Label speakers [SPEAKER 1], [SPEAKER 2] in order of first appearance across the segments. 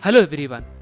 [SPEAKER 1] Hello everyone.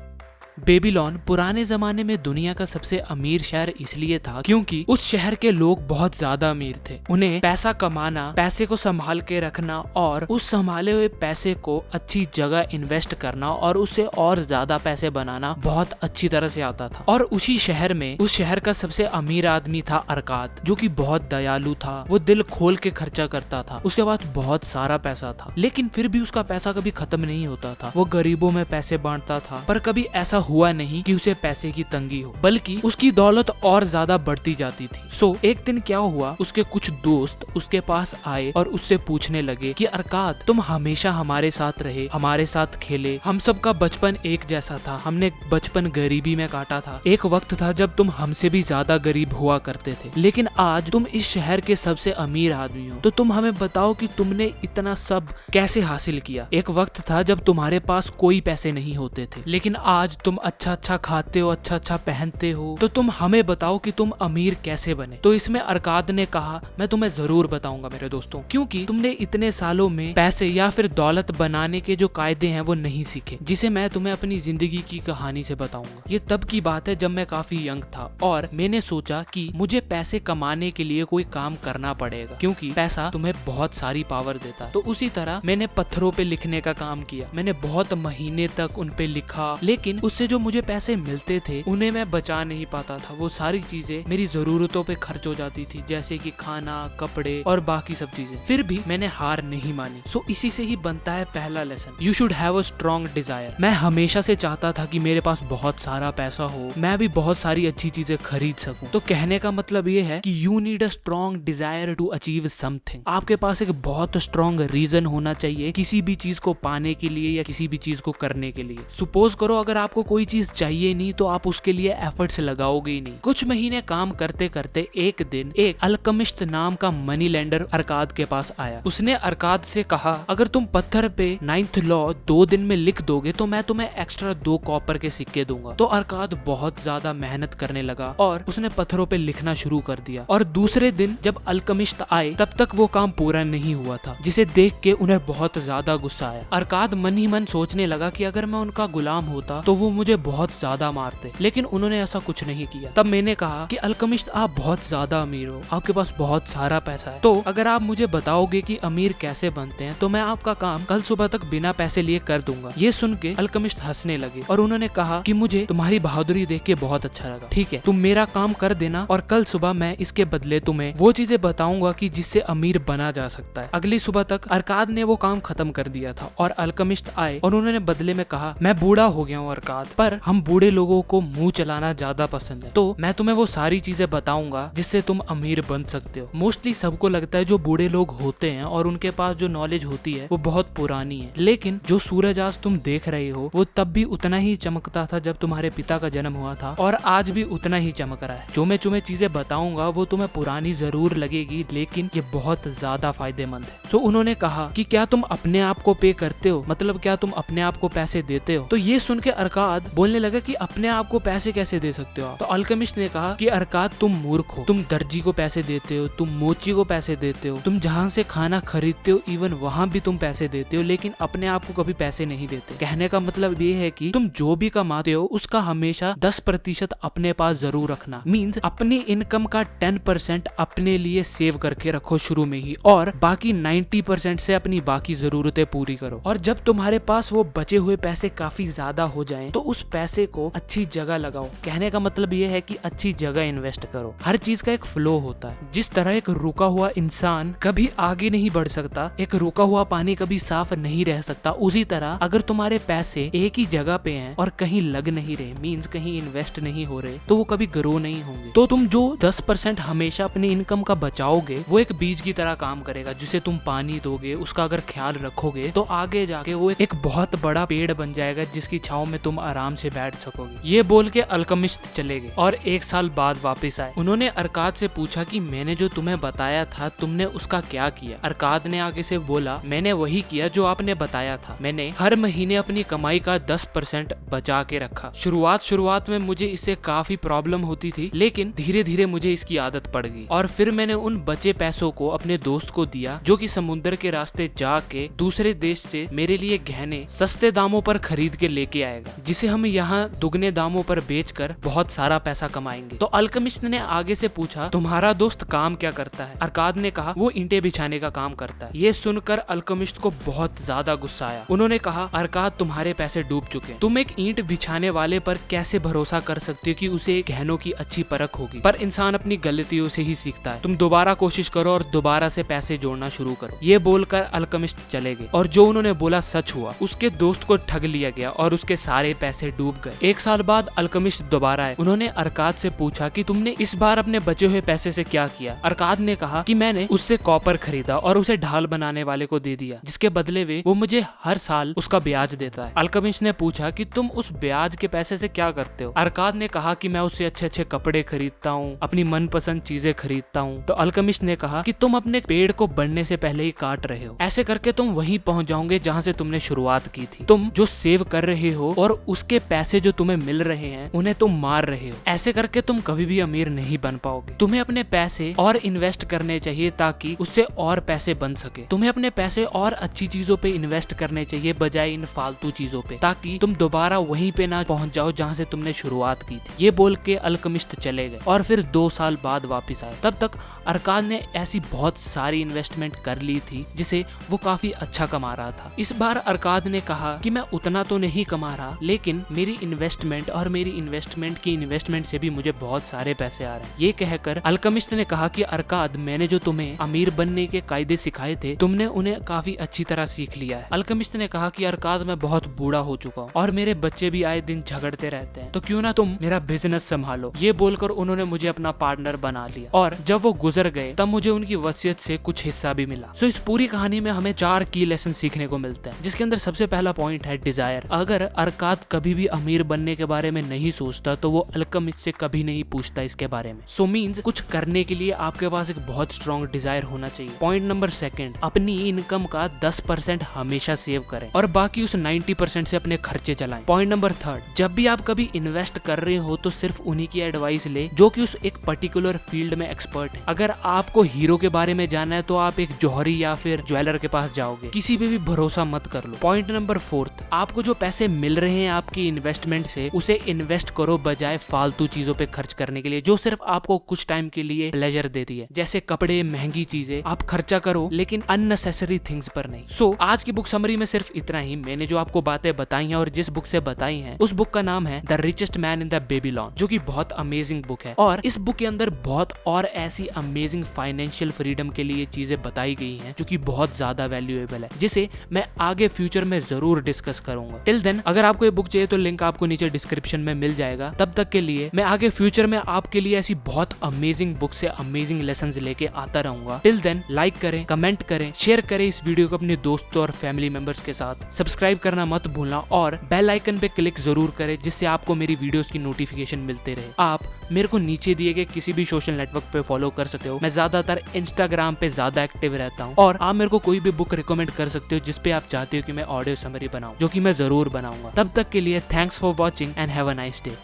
[SPEAKER 1] Babylon पुराने जमाने में दुनिया का सबसे अमीर शहर इसलिए था क्योंकि उस शहर के लोग बहुत ज्यादा अमीर थे। उन्हें पैसा कमाना, पैसे को संभाल के रखना और उस संभाले हुए पैसे को अच्छी जगह इन्वेस्ट करना और उससे और ज्यादा पैसे बनाना बहुत अच्छी तरह से आता था। और उसी शहर में उस शहर का सबसे अमीर आदमी था अरकाद, जो कि बहुत दयालु था। वो दिल खोल के खर्चा करता था। उसके पास बहुत सारा पैसा था, लेकिन फिर भी उसका पैसा कभी खत्म नहीं होता था। वो गरीबों में पैसे बांटता था, पर कभी ऐसा हुआ नहीं कि उसे पैसे की तंगी हो, बल्कि उसकी दौलत और ज्यादा बढ़ती जाती थी। एक दिन क्या हुआ, उसके कुछ दोस्त उसके पास आए और उससे पूछने लगे कि अरकाद, तुम हमेशा हमारे साथ रहे, हमारे साथ खेले, हम सब का बचपन एक जैसा था, हमने बचपन गरीबी में काटा था। एक वक्त था जब तुम हमसे भी ज्यादा गरीब हुआ करते थे, लेकिन आज तुम इस शहर के सबसे अमीर आदमी हो। तो तुम हमें बताओ कि तुमने इतना सब कैसे हासिल किया। एक वक्त था जब तुम्हारे पास कोई पैसे नहीं होते थे, लेकिन आज तुम अच्छा अच्छा खाते हो, अच्छा अच्छा पहनते हो। तो तुम हमें बताओ कि तुम अमीर कैसे बने। तो इसमें अरकाद ने कहा, मैं तुम्हें जरूर बताऊंगा मेरे दोस्तों, क्योंकि तुमने इतने सालों में पैसे या फिर दौलत बनाने के जो कायदे हैं वो नहीं सीखे, जिसे मैं तुम्हें अपनी जिंदगी की कहानी से बताऊंगा। ये तब की बात है जब मैं काफी यंग था और मैंने सोचा कि मुझे पैसे कमाने के लिए कोई काम करना पड़ेगा, क्योंकि पैसा तुम्हें बहुत सारी पावर देता है। तो उसी तरह मैंने पत्थरों पे लिखने का काम किया। मैंने बहुत महीने तक उन पे लिखा, लेकिन उससे जो मुझे पैसे मिलते थे उन्हें मैं बचा नहीं पाता था। वो सारी चीजें मेरी जरूरतों पे खर्च हो जाती थी, जैसे कि खाना, कपड़े और बाकी सब चीजें। फिर भी मैंने हार नहीं मानी। इसी से ही बनता है पहला lesson, you should have a strong Dzire. मैं हमेशा से चाहता था कि मेरे पास बहुत सारा पैसा हो, मैं भी बहुत सारी अच्छी चीजें खरीद सकूं। तो कहने का मतलब ये है कि you need a strong desire to achieve something. आपके पास एक बहुत स्ट्रॉन्ग रीजन होना चाहिए किसी भी चीज को पाने के लिए या किसी भी चीज को करने के लिए। सपोज करो अगर आपको कोई चीज चाहिए नहीं तो आप उसके लिए एफर्ट्स लगाओगे ही नहीं। कुछ महीने काम करते करते एक दिन एक अल्केमिस्ट नाम का मनी लेंडर अरकाद के पास आया। उसने अरकाद से कहा, अगर तुम पत्थर पे 9th लॉ 2 दिन में लिख दोगे तो मैं तुम्हें एक्स्ट्रा 2 कॉपर के सिक्के दूंगा। तो अरकाद बहुत ज्यादा मेहनत करने लगा और उसने पत्थरों पे लिखना शुरू कर दिया। और दूसरे दिन जब अल्केमिस्ट आए तब तक वो काम पूरा नहीं हुआ था, जिसे देख के उन्हें बहुत ज्यादा गुस्सा आया। अरकाद मन ही मन सोचने लगा कि अगर मैं उनका गुलाम होता तो वो मुझे बहुत ज्यादा मारते, लेकिन उन्होंने ऐसा कुछ नहीं किया। तब मैंने कहा कि अल्केमिस्ट, आप बहुत ज्यादा अमीर हो, आपके पास बहुत सारा पैसा है, तो अगर आप मुझे बताओगे कि अमीर कैसे बनते हैं तो मैं आपका काम कल सुबह तक बिना पैसे लिए कर दूंगा। ये सुन के अल्केमिस्ट हंसने लगे और उन्होंने कहा कि मुझे तुम्हारी बहादुरी देख के बहुत अच्छा लगा, ठीक है, तुम मेरा काम कर देना और कल सुबह मैं इसके बदले तुम्हें वो चीजें बताऊंगा कि जिससे अमीर बना जा सकता है। अगली सुबह तक अरकाद ने वो काम खत्म कर दिया था और अल्केमिस्ट आए और उन्होंने बदले में कहा, मैं बूढ़ा हो गया हूँ अरकाद, पर हम बूढ़े लोगों को मुंह चलाना ज्यादा पसंद है, तो मैं तुम्हें वो सारी चीजें बताऊंगा जिससे तुम अमीर बन सकते हो। मोस्टली सबको लगता है जो बूढ़े लोग होते हैं और उनके पास जो नॉलेज होती है वो बहुत पुरानी है, लेकिन जो सूरज आज तुम देख रहे हो वो तब भी उतना ही चमकता था जब तुम्हारे पिता का जन्म हुआ था और आज भी उतना ही चमक रहा है। जो मैं तुम्हें चीजें बताऊंगा वो तुम्हें पुरानी जरूर लगेगी, लेकिन ये बहुत ज्यादा फायदेमंद है। तो उन्होंने कहा कि क्या तुम अपने आप को पे करते हो, मतलब क्या तुम अपने आप को पैसे देते हो। तो ये सुन के अरकाद बोलने लगा कि अपने आप को पैसे कैसे दे सकते हो। तो अल्केमिस्ट ने कहा कि अरकाद, तुम मूर्ख हो, तुम दर्जी को पैसे देते हो, तुम मोची को पैसे देते हो, तुम जहाँ से खाना खरीदते हो इवन वहाँ भी तुम पैसे देते हो, लेकिन अपने आप को कभी पैसे नहीं देते। कहने का मतलब ये है कि तुम जो भी कमाते हो उसका हमेशा 10% अपने पास जरूर रखना। मीन्स अपनी इनकम का 10% अपने लिए सेव करके रखो शुरू में ही, और बाकी 90% से अपनी बाकी जरूरतें पूरी करो। और जब तुम्हारे पास वो बचे हुए पैसे काफी ज्यादा हो जाएं तो उस पैसे को अच्छी जगह लगाओ। कहने का मतलब ये है कि अच्छी जगह इन्वेस्ट करो। हर चीज का एक फ्लो होता है। जिस तरह एक रुका हुआ इंसान कभी आगे नहीं बढ़ सकता, एक रुका हुआ पानी कभी साफ नहीं रह सकता, उसी तरह अगर तुम्हारे पैसे एक ही जगह पे हैं और कहीं लग नहीं रहे, मींस कहीं इन्वेस्ट नहीं हो रहे, तो वो कभी ग्रो नहीं होंगे। तो तुम जो 10% हमेशा अपनी इनकम का बचाओगे वो एक बीज की तरह काम करेगा, जिसे तुम पानी दोगे, उसका अगर ख्याल रखोगे तो आगे जाके वो एक बहुत बड़ा पेड़ बन जाएगा जिसकी छांव में तुम आराम से बैठ सकोगे। ये बोल के अल्केमिस्ट चले गए और 1 साल बाद वापस आए। उन्होंने अरकाद से पूछा कि मैंने जो तुम्हें बताया था तुमने उसका क्या किया। अरकाद ने आगे से बोला, मैंने वही किया जो आपने बताया था। मैंने हर महीने अपनी कमाई का 10% बचा के रखा। शुरुआत में मुझे इससे काफी प्रॉब्लम होती थी, लेकिन धीरे धीरे मुझे इसकी आदत पड़ गई और फिर मैंने उन बचे पैसों को अपने दोस्त को दिया जो कि समुद्र के रास्ते जाके दूसरे देश से मेरे लिए गहने सस्ते दामों पर खरीद के लेके आएगा, जिसे हम यहाँ दुगने दामों पर बेचकर बहुत सारा पैसा कमाएंगे। तो अल्केमिस्ट ने आगे से पूछा, तुम्हारा दोस्त काम क्या करता है? अरकाद ने कहा, वो ईंटें बिछाने का काम करता है। ये सुनकर अल्केमिस्ट को बहुत ज्यादा गुस्सा आया। उन्होंने कहा, अरकाद तुम्हारे पैसे डूब चुके हैं। तुम एक ईंट बिछाने वाले पर कैसे भरोसा कर सकते हो कि उसे गहनों की अच्छी परख होगी? पर इंसान अपनी गलतियों से ही सीखता है। तुम दोबारा कोशिश करो और दोबारा से पैसे जोड़ना शुरू करो। ये बोलकर अल्केमिस्ट चले गए और जो उन्होंने बोला सच हुआ। उसके दोस्त को ठग लिया गया और उसके सारे पैसे डूब गए। 1 साल बाद अल्केमिस्ट दोबारा आए। उन्होंने अरकाद से पूछा कि तुमने इस बार अपने बचे हुए पैसे से क्या किया? अरकाद ने कहा कि मैंने उससे कॉपर खरीदा और उसे ढाल बनाने वाले को दे दिया, जिसके बदले में वो मुझे हर साल उसका ब्याज देता है। अल्केमिस्ट ने पूछा कि तुम उस ब्याज के पैसे से क्या करते हो? अरकाद ने कहा कि मैं उससे अच्छे अच्छे कपड़े खरीदता हूँ, अपनी मनपसंद चीजें खरीदता हूँ। तो अल्केमिस्ट ने कहा कि तुम अपने पेड़ को बढ़ने से पहले ही काट रहे हो। ऐसे करके तुम वहीं पहुंच जाओगे जहाँ से तुमने शुरुआत की थी। तुम जो सेव कर रहे हो और उसके पैसे जो तुम्हें मिल रहे हैं उन्हें तुम मार रहे हो। ऐसे करके तुम कभी भी अमीर नहीं बन पाओगे। तुम्हें अपने पैसे और इन्वेस्ट करने चाहिए ताकि उससे और पैसे बन सके। तुम्हें अपने पैसे और अच्छी चीजों पे इन्वेस्ट करने चाहिए बजाय इन फालतू चीजों पे, ताकि तुम दोबारा वहीं पे ना पहुंच जाओ जहाँ से तुमने शुरुआत की थी। ये बोल के अल्केमिस्ट चले गए और फिर 2 साल बाद वापस आए। तब तक अरकाद ने ऐसी बहुत सारी इन्वेस्टमेंट कर ली थी जिसे वो काफी अच्छा कमा रहा था। इस बार अरकाद ने कहा कि मैं उतना तो नहीं कमा रहा, लेकिन मेरी इन्वेस्टमेंट और मेरी इन्वेस्टमेंट की इन्वेस्टमेंट से भी मुझे बहुत सारे पैसे आ रहे हैं। ये कहकर अल्केमिस्ट ने कहा कि अरकाद, मैंने जो तुम्हें अमीर बनने के कायदे सिखाए थे तुमने उन्हें काफी अच्छी तरह सीख लिया है। अल्केमिस्ट ने कहा कि अरकाद, मैं बहुत बूढ़ा हो चुका हूँ और मेरे बच्चे भी आए दिन झगड़ते रहते हैं, तो क्यों ना तुम मेरा बिजनेस संभालो। ये बोलकर उन्होंने मुझे अपना पार्टनर बना लिया और जब वो गुजर गए तब मुझे उनकी वसीयत से कुछ हिस्सा भी मिला। सो इस पूरी कहानी में हमें 4 की लेसन सीखने को मिलते हैं, जिसके अंदर सबसे पहला पॉइंट है डिजायर। अगर अरकाद कभी भी अमीर बनने के बारे में नहीं सोचता तो वो अल्केमिस्ट से कभी नहीं पूछता इसके बारे में। सो मीन्स कुछ करने के लिए आपके पास एक बहुत स्ट्रॉन्ग डिजायर होना चाहिए। पॉइंट नंबर 2, अपनी इनकम का 10% हमेशा सेव करें और बाकी उस 90% से अपने खर्चे चलाएं। पॉइंट नंबर 3, जब भी आप कभी इन्वेस्ट कर रहे हो तो सिर्फ उन्हीं की एडवाइस ले जो कि उस एक पर्टिकुलर फील्ड में एक्सपर्ट है। अगर आपको हीरो के बारे में जानना है तो आप एक जौहरी या फिर ज्वेलर के पास जाओगे, किसी पे भी भरोसा मत कर लो। पॉइंट नंबर 4, आपको जो पैसे मिल रहे हैं आपकी इन्वेस्टमेंट से उसे इन्वेस्ट करो बजाय फालतू चीजों पे खर्च करने के लिए जो सिर्फ आपको कुछ टाइम के लिए प्लेजर देती है, जैसे कपड़े, महंगी चीजें। आप खर्चा करो लेकिन अननेसेसरी थिंग्स पर नहीं। सो आज की बुक समरी में सिर्फ इतना ही। मैंने जो आपको बातें बताई हैं और जिस बुक से बताई हैं उस बुक का नाम है the richest man in the Babylon, जो कि बहुत अमेजिंग बुक है। और इस बुक के अंदर बहुत और ऐसी अमेजिंग फाइनेंशियल फ्रीडम के लिए चीजें बताई गई हैं जो कि बहुत ज्यादा वैल्यूएबल है, जिसे मैं आगे फ्यूचर में जरूर डिस्कस करूंगा। टिल देन अगर आपको ये बुक चाहिए तो लिंक आपको नीचे डिस्क्रिप्शन में मिल जाएगा। तब तक के लिए मैं आगे फ्यूचर में आपके लिए ऐसी बहुत अमेजिंग बुक से अमेजिंग लेसन्स लेके आता रहूंगा। टिल देन लाइक करें, कमेंट करें, शेयर करें इस वीडियो को अपने दोस्तों और फैमिली मेंबर्स के साथ। सब्सक्राइब करना मत भूलना और बेल आइकन पे क्लिक जरूर करें जिससे आपको मेरी वीडियोस की नोटिफिकेशन मिलते रहे। आप मेरे को नीचे दिए गए किसी भी सोशल नेटवर्क पे फॉलो कर सकते हो। मैं ज्यादातर इंस्टाग्राम पे ज्यादा एक्टिव रहता हूँ और आप मेरे को कोई भी बुक रिकमेंड कर सकते हो जिसपे आप चाहते हो कि मैं ऑडियो समरी बनाऊं, जो कि मैं जरूर बनाऊंगा। तब तक के लिए thanks for watching and have a nice day.